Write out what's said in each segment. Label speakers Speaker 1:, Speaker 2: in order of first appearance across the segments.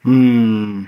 Speaker 1: Hmm.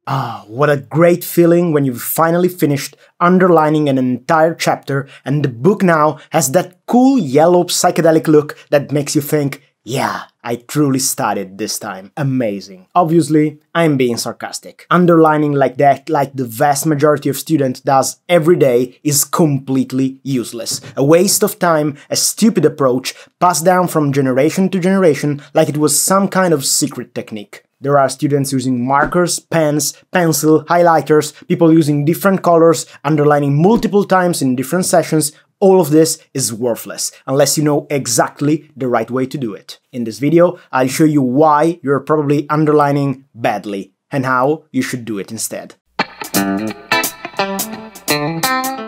Speaker 1: Ah, what a great feeling when you've finally finished underlining an entire chapter and the book now has that cool yellow psychedelic look that makes you think, yeah, I truly studied this time. Amazing. Obviously, I'm being sarcastic. Underlining like that, like the vast majority of students does every day, is completely useless. A waste of time, a stupid approach, passed down from generation to generation like it was some kind of secret technique. There are students using markers, pens, pencil, highlighters, people using different colors, underlining multiple times in different sessions. All of this is worthless, unless you know exactly the right way to do it. In this video, I'll show you why you're probably underlining badly, and how you should do it instead.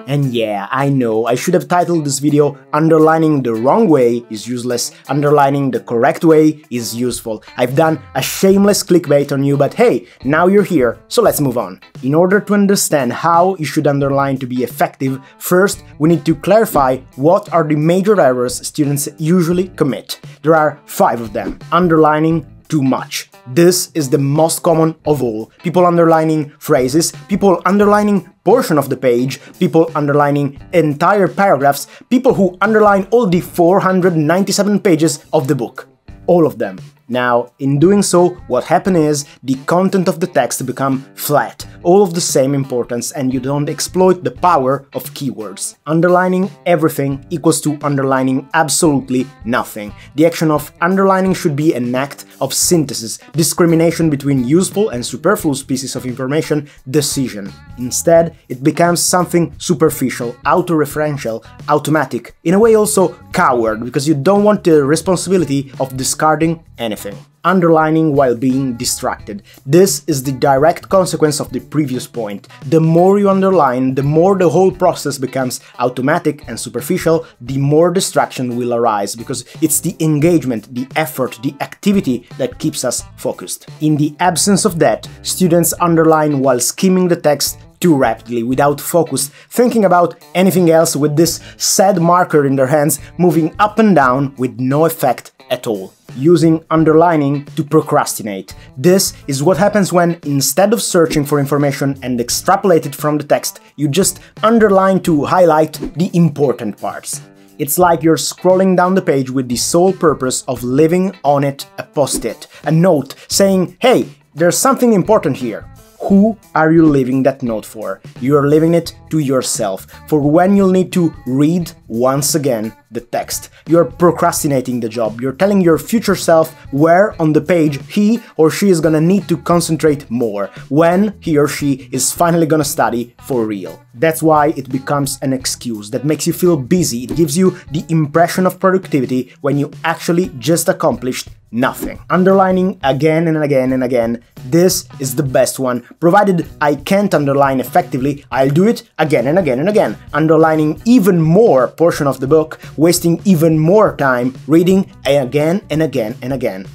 Speaker 1: And yeah, I know, I should have titled this video "Underlining the wrong way is useless, underlining the correct way is useful." I've done a shameless clickbait on you, but hey, now you're here, so let's move on. In order to understand how you should underline to be effective, first we need to clarify what are the major errors students usually commit. There are 5 of them. Underlining too much. This is the most common of all. People underlining phrases, people underlining portion of the page, people underlining entire paragraphs, people who underline all the 497 pages of the book. All of them. Now, in doing so, what happens is the content of the text become flat, all of the same importance, and you don't exploit the power of keywords. Underlining everything equals to underlining absolutely nothing. The action of underlining should be an act of synthesis, discrimination between useful and superfluous pieces of information, decision. Instead, it becomes something superficial, auto-referential, automatic, in a way also coward, because you don't want the responsibility of discarding anything. Underlining while being distracted. This is the direct consequence of the previous point. The more you underline, the more the whole process becomes automatic and superficial, the more distraction will arise, because it's the engagement, the effort, the activity that keeps us focused. In the absence of that, students underline while skimming the text too rapidly, without focus, thinking about anything else, with this sad marker in their hands, moving up and down with no effect at all. Using underlining to procrastinate. This is what happens when, instead of searching for information and extrapolate it from the text, you just underline to highlight the important parts. It's like you're scrolling down the page with the sole purpose of leaving on it a post-it, a note saying, hey, there's something important here. Who are you leaving that note for? You're leaving it to yourself, for when you'll need to read once again the text. You're procrastinating the job, you're telling your future self where on the page he or she is gonna need to concentrate more, when he or she is finally gonna study for real. That's why it becomes an excuse that makes you feel busy, it gives you the impression of productivity when you actually just accomplished nothing. Underlining again and again and again, this is the best one. Provided I can't underline effectively, I'll do it again and again and again, underlining even more portion of the book, wasting even more time reading again and again and again.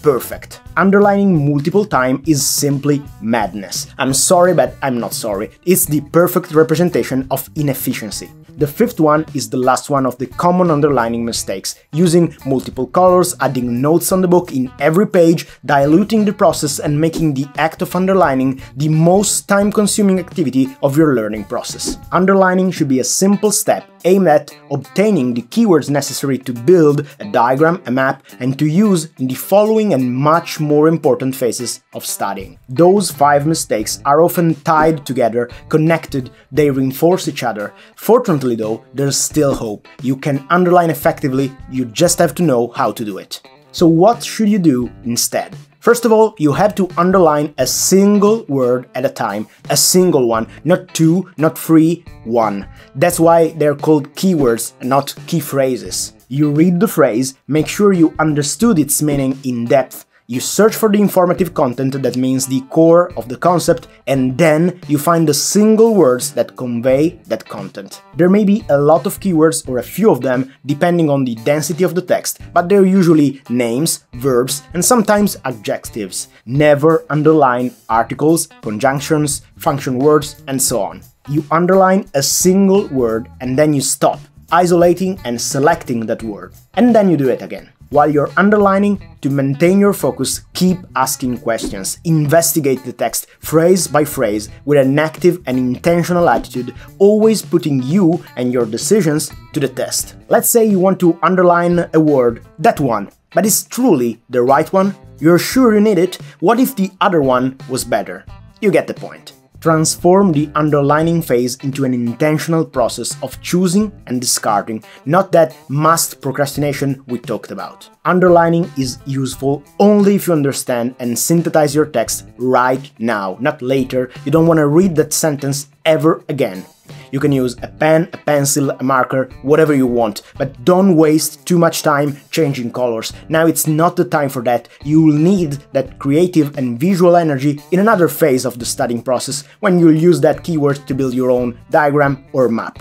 Speaker 1: Perfect. Underlining multiple times is simply madness. I'm sorry, but I'm not sorry. It's the perfect representation of inefficiency. The 5th one is the last one of the common underlining mistakes, using multiple colors, adding notes on the book in every page, diluting the process and making the act of underlining the most time-consuming activity of your learning process. Underlining should be a simple step aimed at obtaining the keywords necessary to build a diagram, a map, and to use in the following and much more important phases of studying. Those 5 mistakes are often tied together, connected, they reinforce each other. Fortunately though, there's still hope. You can underline effectively, you just have to know how to do it. So what should you do instead? First of all, you have to underline a single word at a time, a single one, not 2, not 3, 1. That's why they're called keywords and not key phrases. You read the phrase, make sure you understood its meaning in depth. You search for the informative content, that means the core of the concept, and then you find the single words that convey that content. There may be a lot of keywords or a few of them, depending on the density of the text, but they're usually names, verbs, and sometimes adjectives. Never underline articles, conjunctions, function words, and so on. You underline a single word and then you stop. isolating and selecting that word. And then you do it again. While you're underlining, to maintain your focus, keep asking questions, investigate the text phrase by phrase with an active and intentional attitude, always putting you and your decisions to the test. Let's say you want to underline a word, that one, but is truly the right one? You're sure you need it? What if the other one was better? You get the point. Transform the underlining phase into an intentional process of choosing and discarding, not that masked procrastination we talked about. Underlining is useful only if you understand and synthesize your text right now, not later. You don't want to read that sentence ever again. You can use a pen, a pencil, a marker, whatever you want, but don't waste too much time changing colors. Now it's not the time for that. You'll need that creative and visual energy in another phase of the studying process, when you'll use that keyword to build your own diagram or map.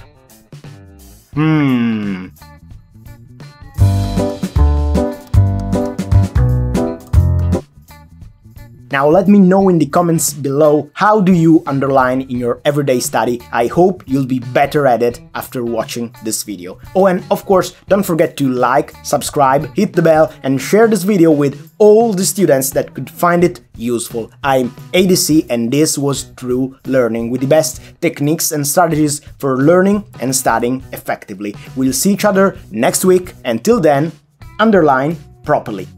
Speaker 1: Now let me know in the comments below, how do you underline in your everyday study? I hope you'll be better at it after watching this video. Oh, and of course, don't forget to like, subscribe, hit the bell and share this video with all the students that could find it useful. I'm ADC and this was True Learning, with the best techniques and strategies for learning and studying effectively. We'll see each other next week. Until then, underline properly.